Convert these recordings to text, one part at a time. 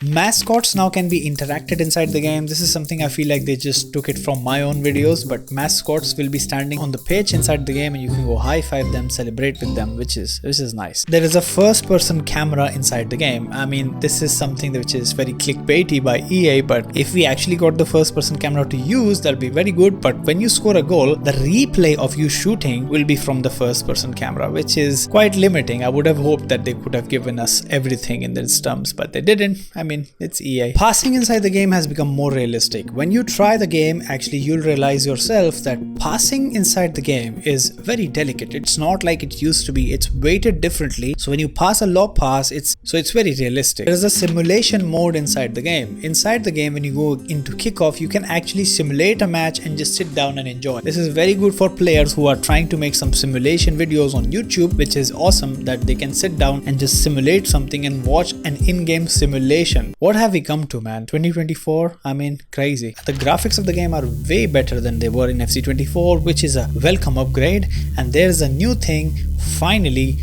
Mascots now can be interacted inside the game. This is something I feel like they just took it from my own videos, but mascots will be standing on the pitch inside the game and you can go high five them, celebrate with them, which is nice. There is a first person camera inside the game. I mean, this is something which is very clickbaity by EA, but if we actually got the first person camera to use, that'll be very good. But when you score a goal, the replay of you shooting will be from the first person camera, which is quite limiting. I would have hoped that they could have given us everything in these terms, but they didn't. I mean, it's EA. Passing inside the game has become more realistic. When you try the game, actually you'll realize yourself that passing inside the game is very delicate. It's not like it used to be. It's weighted differently. So when you pass a lob pass, it's very realistic. There is a simulation mode inside the game. Inside the game, when you go into kickoff, you can actually simulate a match and just sit down and enjoy. This is very good for players who are trying to make some simulation videos on YouTube, which is awesome that they can sit down and just simulate something and watch an in-game simulation. What have we come to, man? 2024? I mean, crazy. The graphics of the game are way better than they were in FC24, which is a welcome upgrade. And there's a new thing. Finally,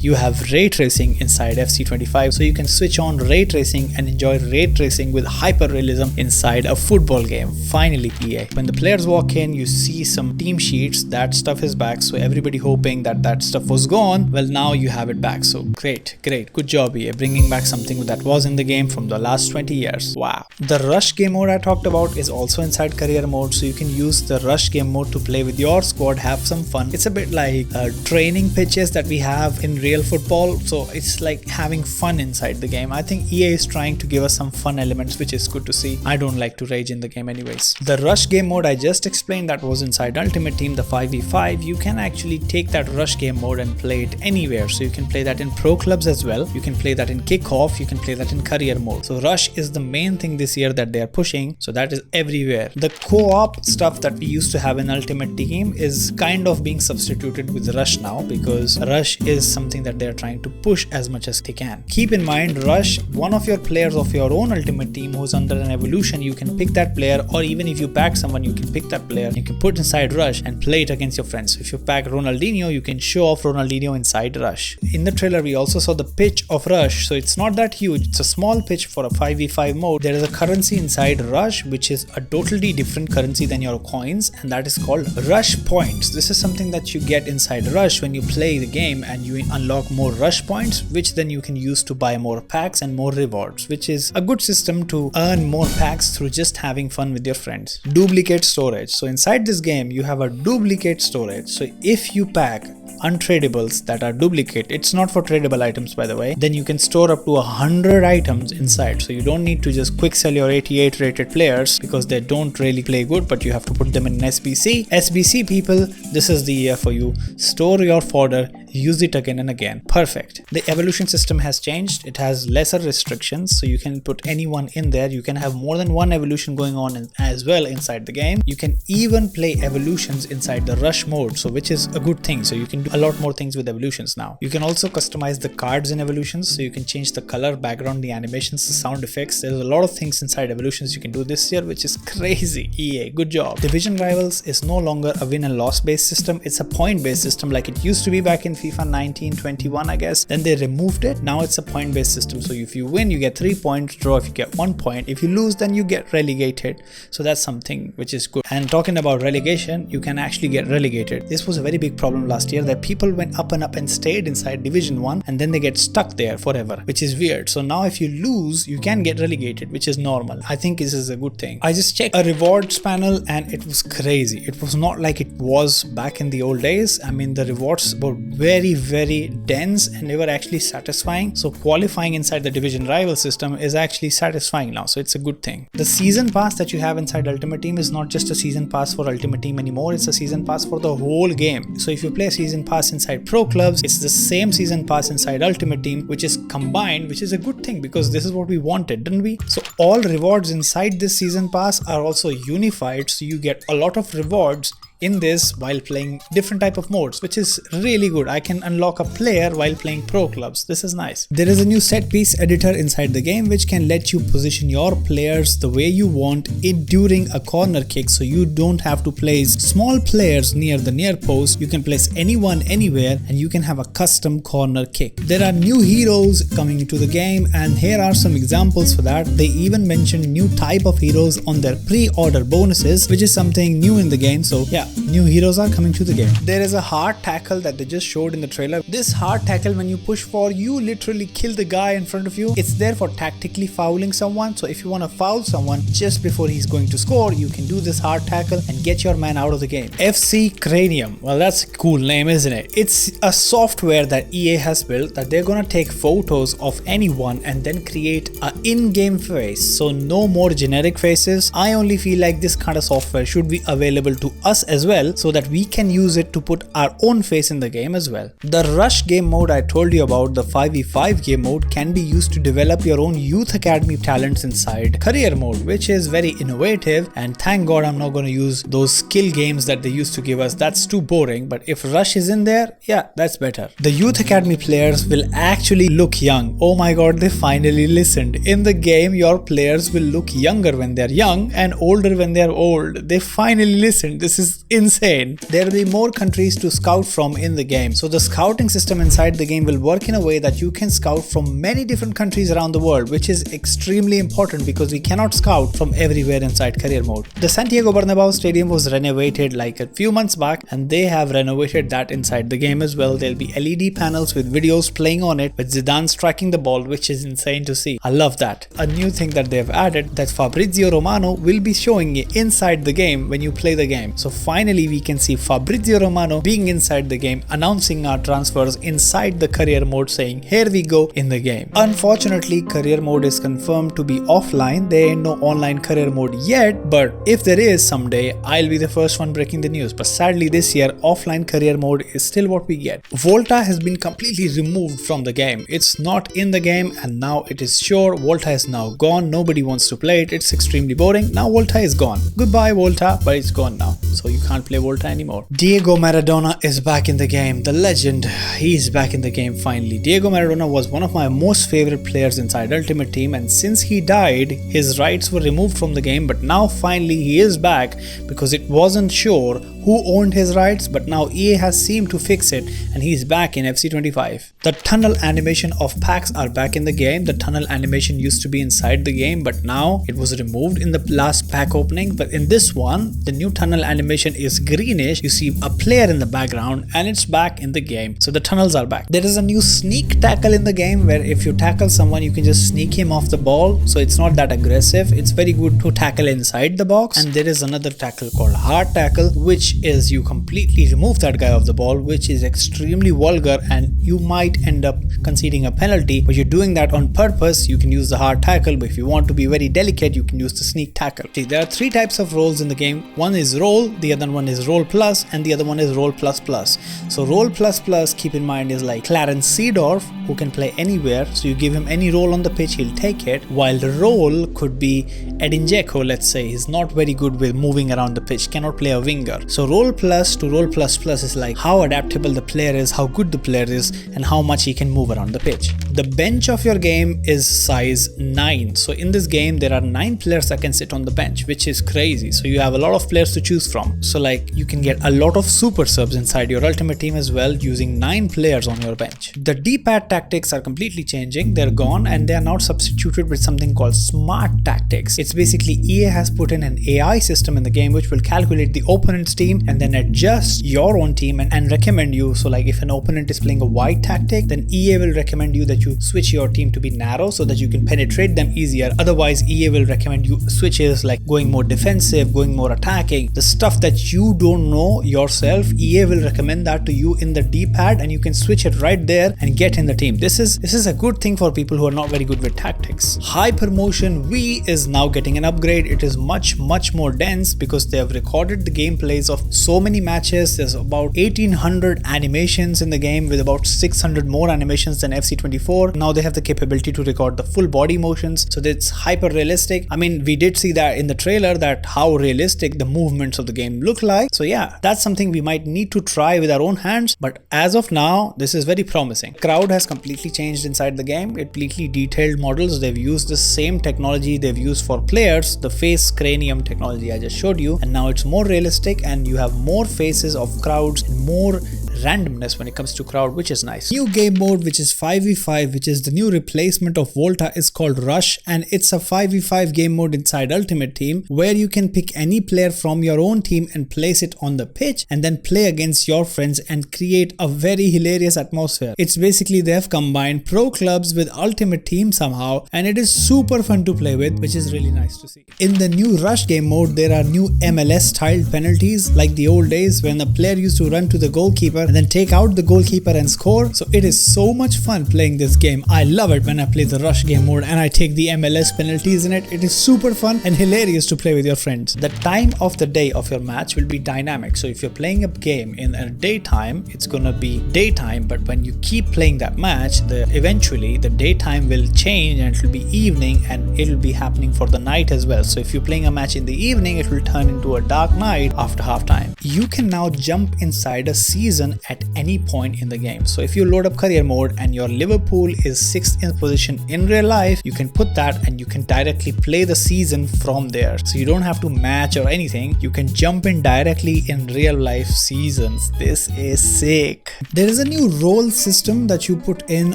you have ray tracing inside FC25, so you can switch on ray tracing and enjoy ray tracing with hyper realism inside a football game. Finally, EA. When the players walk in, you see some team sheets. That stuff is back, so everybody hoping that stuff was gone. Well, now you have it back, so great. Good job, EA, bringing back something that was in the game from the last 20 years. Wow. The rush game mode I talked about is also inside career mode, so you can use the rush game mode to play with your squad, have some fun. It's a bit like training pitches that we have in real football, so it's like having fun inside the game. I think EA is trying to give us some fun elements, which is good to see. I don't like to rage in the game anyways. The rush game mode I just explained, that was inside Ultimate Team, the 5v5. You can actually take that rush game mode and play it anywhere, so you can play that in pro clubs as well. You can play that in kickoff, you can play that in career mode. So rush is the main thing this year that they are pushing, so that is everywhere. The co-op stuff that we used to have in Ultimate Team is kind of being substituted with rush now, because rush is something that they are trying to push as much as they can. Keep in mind, rush, one of your players of your own Ultimate Team who's under an evolution, you can pick that player, or even if you pack someone, you can pick that player, you can put inside rush and play it against your friends. So if you pack Ronaldinho, you can show off Ronaldinho inside rush. In the trailer, we also saw the pitch of rush, so it's not that huge. It's a small pitch for a 5v5 mode. There is a currency inside rush, which is a totally different currency than your coins, and that is called rush points. This is something that you get inside rush when you play the game and you unlock more rush points, which then you can use to buy more packs and more rewards, which is a good system to earn more packs through just having fun with your friends. Duplicate storage. So inside this game, you have a duplicate storage. So if you pack untradables that are duplicate, it's not for tradable items by the way, then you can store up to 100 items inside. So you don't need to just quick sell your 88 rated players because they don't really play good, but you have to put them in SBC people. This is the year for you. Store your fodder, use it again and again. Perfect. The evolution system has changed. It has lesser restrictions, so you can put anyone in there. You can have more than one evolution going on as well inside the game. You can even play evolutions inside the rush mode, so which is a good thing. So you can do a lot more things with evolutions now. You can also customize the cards in evolutions, so you can change the color, background, the animations, the sound effects. There's a lot of things inside evolutions you can do this year, which is crazy. EA, good job. Division Rivals is no longer a win and loss based system. It's a point based system like it used to be back in FIFA 19-21, I guess. Then they removed it. Now it's a point based system. So if you win, you get 3 points. Draw if you get 1 point. If you lose, then you get relegated. So that's something which is good. And talking about relegation, you can actually get relegated. This was a very big problem last year, that people went up and stayed inside Division 1 and then they get stuck there forever, which is weird. So now if you lose, you can get relegated, which is normal. I think this is a good thing. I just checked a rewards panel and it was crazy. It was not like it was back in the old days. I mean, the rewards were very dense and they were actually satisfying. So qualifying inside the Division Rival system is actually satisfying now. So it's a good thing. The season pass that you have inside Ultimate Team is not just a season pass for Ultimate Team anymore. It's a season pass for the whole game. So if you play season pass inside pro clubs, it's the same season pass inside Ultimate Team, which is combined, which is a good thing because this is what we wanted, didn't we? So all rewards inside this season pass are also unified, so you get a lot of rewards in this while playing different type of modes, which is really good. I can unlock a player while playing pro clubs. This is nice. There is a new set piece editor inside the game which can let you position your players the way you want it during a corner kick, so you don't have to place small players near the near post. You can place anyone anywhere and you can have a custom corner kick. There are new heroes coming into the game, and here are some examples for that. They even mentioned new type of heroes on their pre-order bonuses, which is something new in the game. So yeah, new heroes are coming to the game. There is a hard tackle that they just showed in the trailer. This hard tackle, when you push for, you literally kill the guy in front of you. It's there for tactically fouling someone. So if you want to foul someone just before he's going to score, you can do this hard tackle and get your man out of the game. FC Cranium. Well, that's a cool name, isn't it? It's a software that EA has built that they're gonna take photos of anyone and then create a in-game face. So no more generic faces. I only feel like this kind of software should be available to us as well, so that we can use it to put our own face in the game as well. The Rush game mode I told you about, the 5v5 game mode, can be used to develop your own youth academy talents inside career mode, which is very innovative. And thank God I'm not going to use those skill games that they used to give us. That's too boring. But if Rush is in there, yeah, that's better. The youth academy players will actually look young. Oh my God, they finally listened. In the game, your players will look younger when they're young and older when they're old. They finally listened. This is insane. There will be more countries to scout from in the game. So the scouting system inside the game will work in a way that you can scout from many different countries around the world, which is extremely important because we cannot scout from everywhere inside career mode. The Santiago Bernabeu Stadium was renovated like a few months back, and they have renovated that inside the game as well. There'll be LED panels with videos playing on it with Zidane striking the ball, which is insane to see. I love that. A new thing that they've added, that Fabrizio Romano will be showing inside the game when you play the game. So finally we can see Fabrizio Romano being inside the game, announcing our transfers inside the career mode, saying here we go in the game. Unfortunately, career mode is confirmed to be offline. There ain't no online career mode yet, but if there is someday, I'll be the first one breaking the news. But sadly this year, offline career mode is still what we get. Volta has been completely removed from the game. It's not in the game, and now it is sure Volta is now gone. Nobody wants to play it. It's extremely boring. Now Volta is gone. Goodbye Volta, but it's gone now. So you can't play Volta anymore. Diego Maradona is back in the game. The legend, he's back in the game finally. Diego Maradona was one of my most favorite players inside Ultimate Team, and since he died, his rights were removed from the game, but now finally he is back because it wasn't sure who owned his rights, but now EA has seemed to fix it and he's back in FC 25. The tunnel animation of packs are back in the game. The tunnel animation used to be inside the game, but now it was removed in the last pack opening. But in this one, the new tunnel animation is greenish. You see a player in the background and it's back in the game. So the tunnels are back. There is a new sneak tackle in the game where if you tackle someone, you can just sneak him off the ball. So it's not that aggressive. It's very good to tackle inside the box. And there is another tackle called hard tackle, which is you completely remove that guy off the ball, which is extremely vulgar and you might end up conceding a penalty, but you're doing that on purpose. You can use the hard tackle, but if you want to be very delicate, you can use the sneak tackle. See, there are three types of roles in the game. One is roll, the other one is roll plus, and the other one is roll plus plus. So roll plus plus, keep in mind, is like Clarence Seedorf, who can play anywhere. So you give him any role on the pitch, he'll take it. While the role could be Edin Dzeko, let's say. He's not very good with moving around the pitch, cannot play a winger. So roll plus to roll plus plus is like how adaptable the player is, how good the player is, and how much he can move around the pitch. The bench of your game is size 9. So in this game, there are 9 players that can sit on the bench, which is crazy. So you have a lot of players to choose from. So like you can get a lot of super subs inside your Ultimate Team as well, using 9 players on your bench. The D-pad tactics are completely changing. They're gone and they are now substituted with something called smart tactics. It's basically EA has put in an AI system in the game which will calculate the opponent's team and then adjust your own team and recommend you. So like if an opponent is playing a wide tactic, then EA will recommend you that you switch your team to be narrow so that you can penetrate them easier. Otherwise, EA will recommend you switches like going more defensive, going more attacking. The stuff that you don't know yourself, EA will recommend that to you in the D-pad and you can switch it right there and get in the team. This is a good thing for people who are not very good with tactics. Hypermotion V is now getting an upgrade. It is much more dense because they have recorded the gameplays of of so many matches. There's about 1800 animations in the game, with about 600 more animations than FC24. Now they have the capability to record the full body motions, so that's hyper realistic. I mean, we did see that in the trailer, that how realistic the movements of the game look like. So yeah, that's something we might need to try with our own hands, but as of now, this is very promising. Crowd has completely changed inside the game. Completely detailed models. They've used the same technology they've used for players, the face cranium technology I just showed you, and now it's more realistic and you have more faces of crowds and more randomness when it comes to crowd, which is nice. New game mode, which is 5v5, which is the new replacement of Volta, is called Rush, and it's a 5v5 game mode inside Ultimate Team where you can pick any player from your own team and place it on the pitch and then play against your friends and create a very hilarious atmosphere. It's basically they have combined pro clubs with Ultimate Team somehow, and it is super fun to play with, which is really nice to see. In the new Rush game mode, there are new MLS styled penalties like the old days when the player used to run to the goalkeeper and then take out the goalkeeper and score. So it is so much fun playing this game. I love it when I play the Rush game mode and I take the MLS penalties in it. It is super fun and hilarious to play with your friends. The time of the day of your match will be dynamic. So if you're playing a game in a daytime, it's gonna be daytime, but when you keep playing that match, eventually the daytime will change and it will be evening, and it will be happening for the night as well. So if you're playing a match in the evening, it will turn into a dark night after halftime. You can now jump inside a season at any point in the game. So if you load up career mode and your Liverpool is 6th in position in real life, you can put that and you can directly play the season from there. So you don't have to match or anything. You can jump in directly in real life seasons. This is sick. There is a new role system that you put in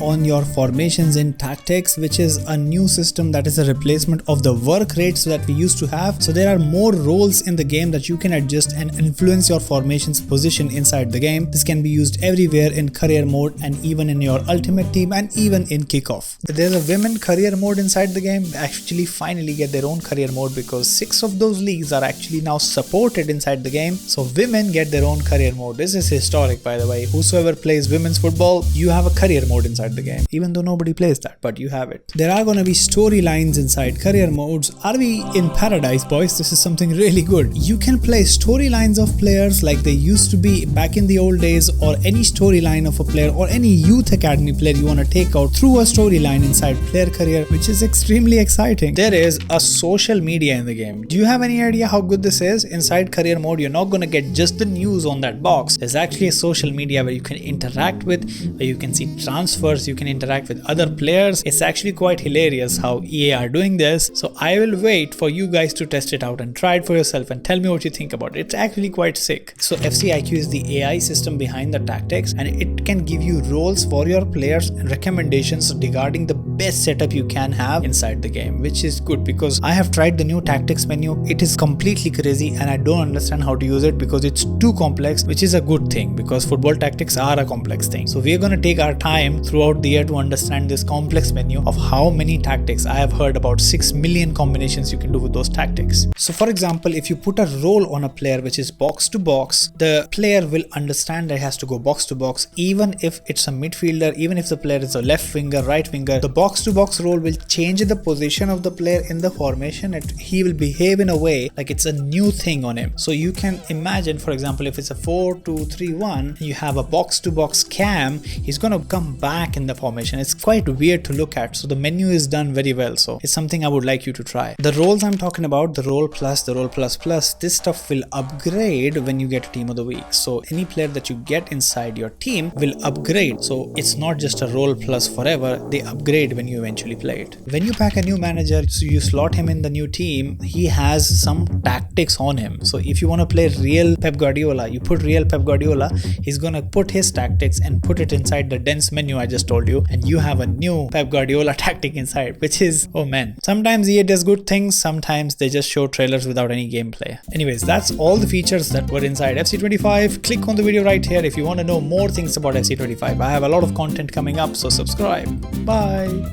on your formations in tactics, which is a new system that is a replacement of the work rates that we used to have. So there are more roles in the game that you can adjust and influence your formation's position inside the game. This can be used everywhere in career mode and even in your Ultimate Team and even in kickoff. There's a women career mode inside the game. They actually finally get their own career mode because 6 of those leagues are actually now supported inside the game. So women get their own career mode. This is historic, by the way. Whosoever plays women's football, you have a career mode inside the game, even though nobody plays that, but you have it. There are going to be storylines inside career modes. Are we in paradise, boys? This is something really good. You can play storylines of players like they used to be back in the old days, or any storyline of a player or any youth academy player you want to take out through a storyline inside player career, which is extremely exciting. There is a social media in the game. Do you have any idea how good this is? Inside career mode, you're not going to get just the news on that box. There's actually a social media where you can interact with, where you can see transfers, you can interact with other players. It's actually quite hilarious how EA are doing this. So I will wait for you guys to test it out and try it for yourself and tell me what you think about it. It's actually quite sick. So FC IQ is the AI system behind the tactics, and it can give you roles for your players and recommendations regarding the best setup you can have inside the game, which is good because I have tried the new tactics menu. It is completely crazy and I don't understand how to use it because it's too complex, which is a good thing because football tactics are a complex thing. So we're going to take our time throughout the year to understand this complex menu of how many tactics. I have heard about 6 million combinations you can do with those tactics. So for example, if you put a role on a player which is box to box, the player will understand that it has to go box to box, even if it's a midfielder, even if the player is a left winger, right winger. The box to box role will change the position of the player in the formation, and he will behave in a way like it's a new thing on him. So you can imagine, for example, if it's a 4-2-3-1, you have a box to box cam, he's going to come back in the formation. It's quite weird to look at. So the menu is done very well. So it's something I would like you to try. The roles I'm talking about, the role plus, the role plus plus, this stuff will upgrade when you get a team of the week. So any player that you get inside your team will upgrade. So it's not just a role plus forever, they upgrade when you eventually play it. When you pack a new manager, so you slot him in the new team, he has some tactics on him. So if you want to play real Pep Guardiola, you put real Pep Guardiola, he's gonna put his tactics and put it inside the dense menu I just told you, and you have a new Pep Guardiola tactic inside, which is, oh man. Sometimes EA does good things, sometimes they just show trailers without any gameplay. Anyways, that's all the features that were inside FC25. Click on the video right here if you want to know more things about FC25. I have a lot of content coming up, so subscribe. Bye.